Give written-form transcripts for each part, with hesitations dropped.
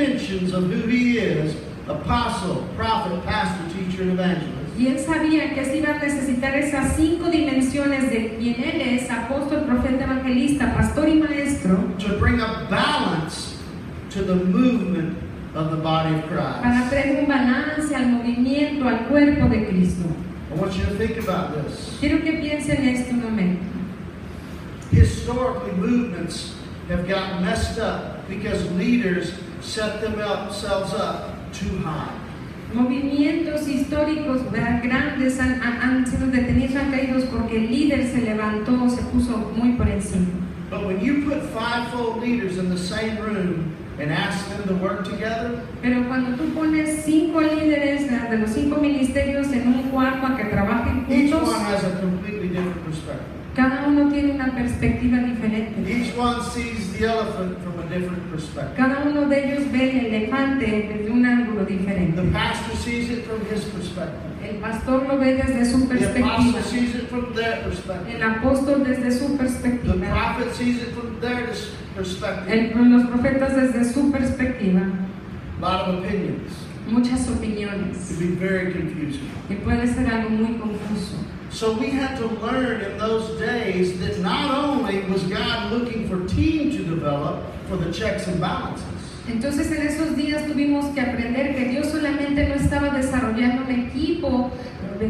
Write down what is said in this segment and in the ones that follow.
dimensions of who he is: apostle, prophet, pastor, teacher, and evangelist. Y él sabía que se iba a necesitar esas 5 dimensiones de quién él es: apóstol, profeta, evangelista, pastor y maestro, To bring a balance to the movement of the body of Christ. para traer un balance al movimiento, al cuerpo de Cristo. I want you to think about this. Quiero que piensen esto un momento. Historically, movements have gotten messed up because leaders set themselves up too high. Movimientos históricos grandes han sido detenidos, han caído porque el líder se levantó, se puso muy por encima. But when you put fivefold leaders in the same room and ask them to work together, Pero cuando tú pones 5 líderes de los 5 ministerios en un cuarto a que trabajen each juntos, one has a completely different perspective. cada uno tiene una perspectiva diferente. Each one sees the elephant from a different perspective. Cada uno de ellos ve el elefante desde un ángulo diferente. The pastor sees it from his perspective. El pastor lo ve desde su The perspectiva. apostle sees it from their perspective. El apóstol desde su The perspectiva. prophet sees it from their perspective. Los profetas desde su perspectiva. A lot of opinions. Muchas It opiniones. can be very confusing. Y puede ser algo muy confuso. So we had to learn in those days that not only was God looking for team to develop for the checks and balances, Entonces en esos días tuvimos que aprender que Dios solamente no estaba desarrollando un equipo,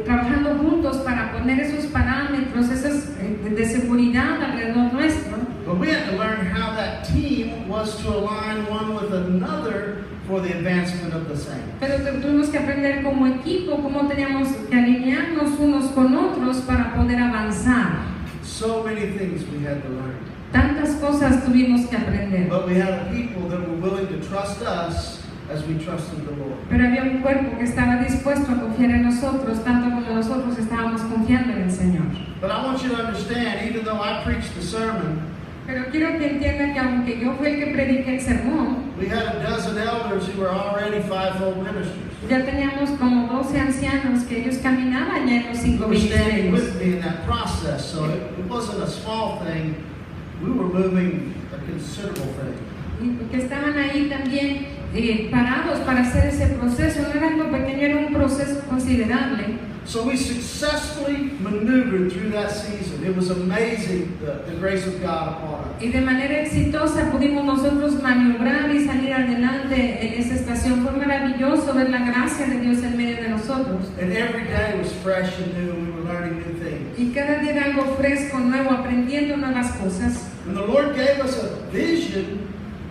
trabajando juntos para poner esos parámetros, esas de seguridad alrededor nuestro. but we had to learn how that team was to align one with another for the advancement of the saints. Pero tuvimos que aprender como equipo cómo teníamos que alinearnos unos con otros para poder avanzar. So many things we had to learn. Tantas cosas tuvimos que aprender. But we had a people that were willing to trust us as we trusted the Lord. Pero había un cuerpo que estaba dispuesto a confiar en nosotros, tanto como nosotros estábamos confiando en el Señor. But I want you to understand, even though I preached the sermon, Pero quiero que entiendan que aunque yo fui el que prediqué el sermón, we had a dozen elders who were already fivefold ministers. ya teníamos como 12 ancianos que ellos caminaban ya en los 5 Who were standing ministerios. with me in that process, so it wasn't a small thing. We were moving a considerable thing. Y que estaban ahí también parados para hacer ese proceso. No era algo pequeño, era un proceso considerable. So we successfully maneuvered through that season. It was amazing the grace of God upon us. Y de manera exitosa pudimos nosotros maniobrar y salir adelante en esa estación. Fue maravilloso ver la gracia de Dios en medio de nosotros. And every day was fresh and new. We were learning new things. Y cada día era algo fresco, nuevo, aprendiendo nuevas cosas. And the Lord gave us a vision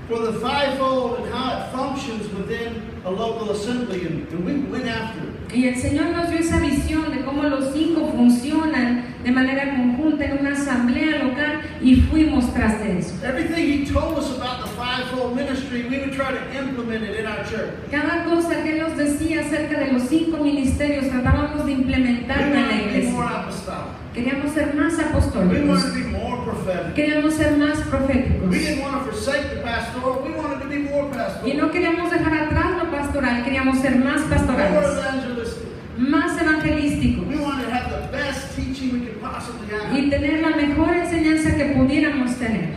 for the fivefold and how it functions within a local assembly, and we went after it. Y el Señor nos dio esa visión de cómo los 5 funcionan de manera conjunta en una asamblea local y fuimos tras de eso. Everything He told us about the fivefold ministry, we would try to implement it in our church. Cada cosa que Él nos decía acerca de los 5 ministerios tratábamos de We implementarlo en la wanted to be iglesia. more apostolic. Queríamos ser más We apostólicos. wanted to be more prophetic. Queríamos ser más proféticos. We didn't want to forsake the pastoral. We wanted to be more pastoral. Y no queríamos dejar atrás lo pastoral, queríamos ser más More pastorales, evangelistic. más evangelísticos We wanted to have the best teaching we could possibly have. y tener la mejor enseñanza que pudiéramos tener.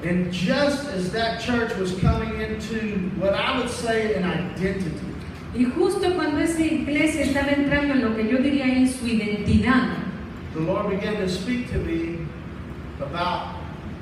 And just as that church was coming into what I would say an identity, Y justo cuando esa iglesia estaba entrando en lo que yo diría en su identidad, the Lord began to speak to me about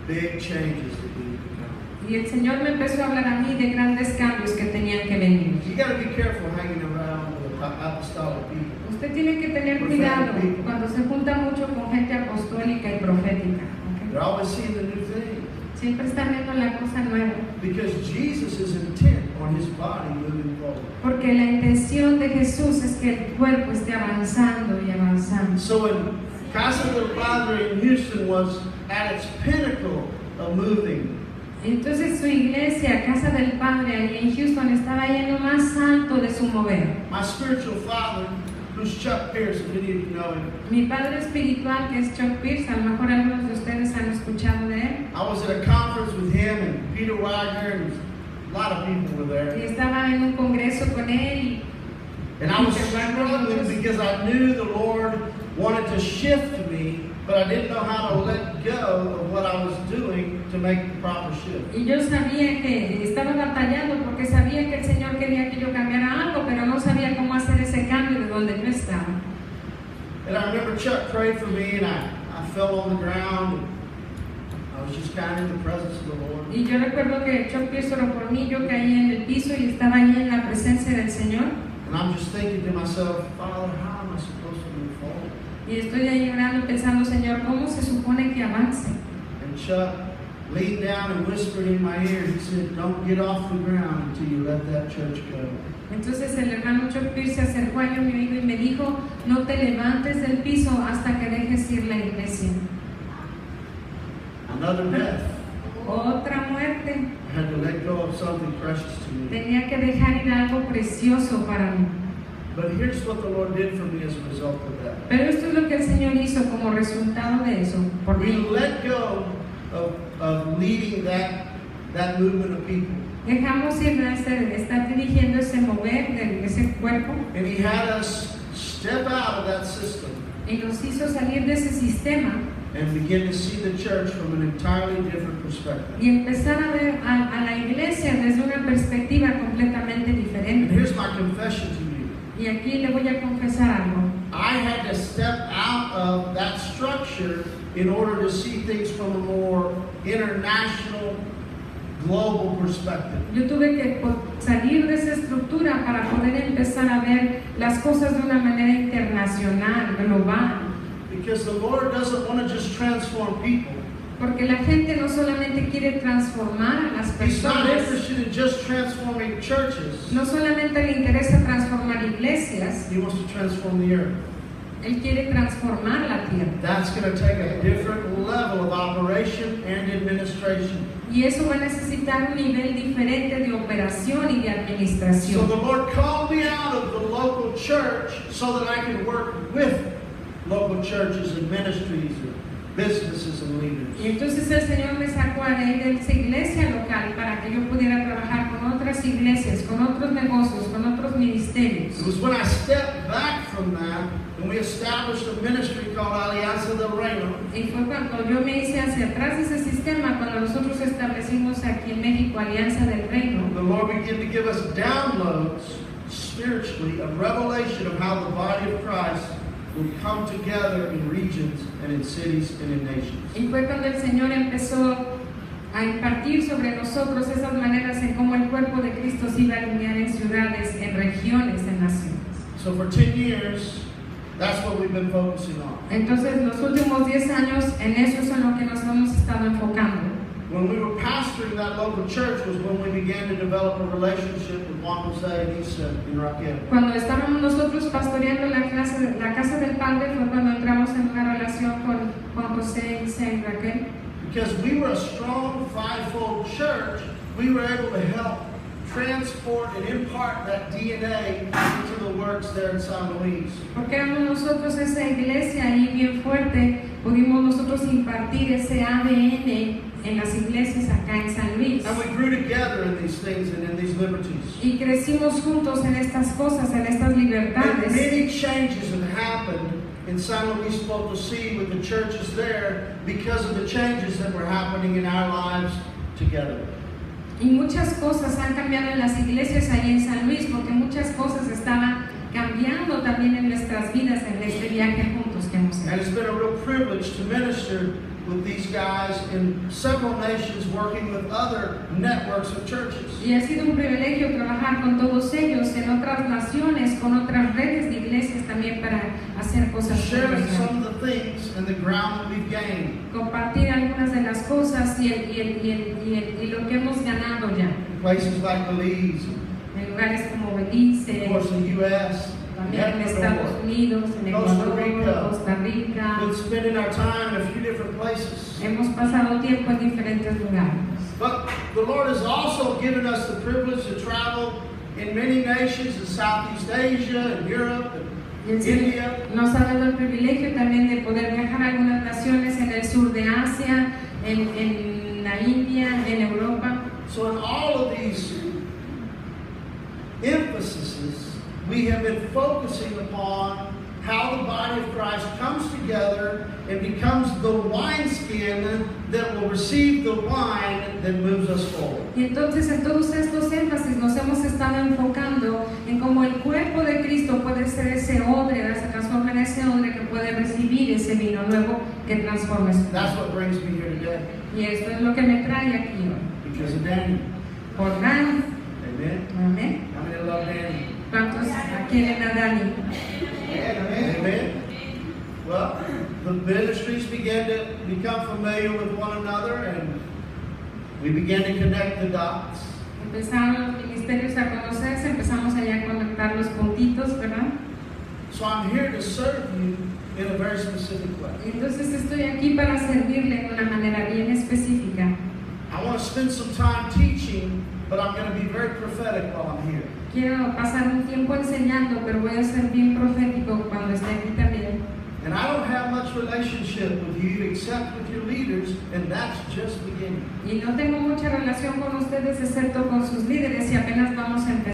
big changes that needed to come. y el Señor me empezó a hablar a mí de grandes cambios que tenían que venir. You got to be careful hanging around with apostolic people. Usted tiene que tener cuidado cuando se junta mucho con gente apostólica y profética. ¿Ok? They're always seeing the new thing. Siempre están viendo la cosa nueva. Because Jesus is intent on His body moving forward. Porque la intención de Jesús es que el cuerpo esté avanzando y avanzando. So when Casa del Padre in Houston was at its pinnacle of moving, Entonces su iglesia, Casa del Padre, ahí en Houston, estaba ahí en lo más alto de su mover. my spiritual father, who's Chuck Pierce, if any of you know him, Mi padre espiritual, que es Chuck Pierce, a lo mejor algunos de ustedes han escuchado de él. I was at a conference with him and Peter Wagner, and a lot of people were Y there. estaba en un congreso con él. And I was struggling because I knew the Lord wanted to shift me but I didn't know how to let go of what I was doing to make the proper shift. Y yo sabía que estaba batallando porque sabía que el Señor quería que yo cambiara algo, pero no sabía cómo hacer ese cambio de donde yo estaba. And I remember Chuck prayed for me, and I fell on the ground. And I was just kind of in the presence of the Lord. Y yo recuerdo que Chuck oró por mí, yo caí en el piso y estaba ahí en la presencia del Señor. And I'm just thinking to myself, Father, how am I supposed to move forward? Y estoy ahí orando pensando, Señor, ¿cómo se supone que avance? And Chuck leaned down and whispered in my ear. He said, don't get off the ground until you let that church go. Entonces el hermano Chuck Pierce se acercó a mi oído y me dijo, no te levantes del piso hasta que dejes ir la iglesia. Another death. Otra muerte. I had to let go of something precious to me. Tenía que dejar ir algo precioso para mí. But here's what the Lord did for me as a result of that. Pero esto es lo que el Señor hizo como resultado de eso. Por We mí. let go of leading that movement of people. Dejamos ir de estar dirigiendo ese mover de ese cuerpo And He had us step out of that system y nos hizo salir de ese sistema and begin to see the church from an entirely different perspective. y empezar a ver a la iglesia desde una perspectiva completamente And diferente. here's my confession to you. Y aquí le voy a confesar algo. I had to step out of that structure in order to see things from a more international, global perspective. Yo tuve que salir de esa estructura para poder empezar a ver las cosas de una manera internacional, global. Because the Lord doesn't want to just transform people. Porque la gente no solamente quiere transformar a las He's not personas, interested in just transforming churches. no solamente le interesa transformar iglesias, He wants to transform the earth. Él quiere transformar la tierra. That's going to take a different level of operation and administration. Y eso va a necesitar un nivel diferente de operación y de So administración. the Lord called me out of the local church so that I could work with local churches and ministries and businesses and leaders. Y entonces el Señor me sacó a ahí de esa iglesia local para que yo pudiera trabajar con otras iglesias, con otros negocios, con otros ministerios. It was when I stepped back from that and we established a ministry called Alianza del Reino. Y fue cuando yo me hice hacia atrás de ese sistema, cuando nosotros establecimos aquí en México Alianza del Reino. The Lord began to give us downloads spiritually, a revelation of how the body of Christ would come together in regions and in cities and in nations. Y fue cuando el Señor empezó a impartir sobre nosotros esas maneras en cómo el cuerpo de Cristo se iba a alinear en ciudades, en regiones, en naciones. So for 10 years, that's what we've been focusing on. Entonces, los últimos 10 años en eso es en lo que nos hemos estado enfocando. When we were pastoring that local church was when we began to develop a relationship with Juan Jose and Isa and Raquel. Cuando estábamos nosotros pastoreando la casa del Padre fue cuando entramos en una relación con Juan José, Isa y Raquel. Because we were a strong fivefold church, we were able to help transport and impart that DNA into the works there in San Luis. Porque éramos nosotros esa iglesia ahí bien fuerte, pudimos nosotros impartir ese ADN en las iglesias acá en San Luis. And we grew together in these things and in these liberties. Y crecimos juntos en estas cosas, en estas And libertades. many changes have happened in San Luis Potosí with the churches there because of the changes that were happening in our lives together. Y muchas cosas han cambiado en las iglesias ahí en San Luis, porque muchas cosas estaban cambiando también en nuestras vidas en este viaje juntos que hemos And hecho. it's been a real privilege to minister with these guys in several nations working with other networks of churches. Y ha sido un privilegio trabajar con todos ellos en otras naciones, con otras redes de iglesias también para hacer cosas Sharing juntos. some of the things and the ground that we've gained. Compartir algunas de las cosas y lo que hemos ganado ya. Places like Belize, En lugares como of Belice, course the U.S., también en Estados Ecuador. Unidos, en Ecuador, Costa Rica. Been spending our time in a few different places. Hemos pasado tiempo en diferentes lugares. But the Lord has also given us the privilege to travel in many nations in Southeast Asia and Europe Y el and Señor India. nos ha dado el privilegio también de poder viajar a algunas naciones en el sur de Asia, en la India, en Europa. So in all of these emphases, we have been focusing upon how the body of Christ comes together and becomes the wineskin that will receive the wine that moves us forward. Y entonces en todos estos énfasis nos hemos estado enfocando en cómo el cuerpo de Cristo puede ser ese odre, se transforma en ese odre que puede recibir ese vino nuevo que transforma su vida. That's what brings me here today. Y esto es lo que me trae aquí hoy. Because of Daniel. Por Dani. Amen. Amén. How many love Daniel? ¿Cuántos quieren a Dani? Amen. Well, the ministries began to become familiar with one another, and we began to connect the dots. Empezaron los ministerios a conocerse, empezamos allá a conectar los puntitos, ¿verdad? So I'm here to serve you in a very specific way. Entonces estoy aquí para servirle de una manera bien específica. I want to spend some time teaching, but I'm going to be very prophetic while I'm here. Quiero pasar un tiempo enseñando, pero voy a ser bien profético cuando esté aquí también. And I don't have much relationship with you except with your leaders, and that's just beginning. Y no tengo mucha relación con ustedes excepto con sus líderes.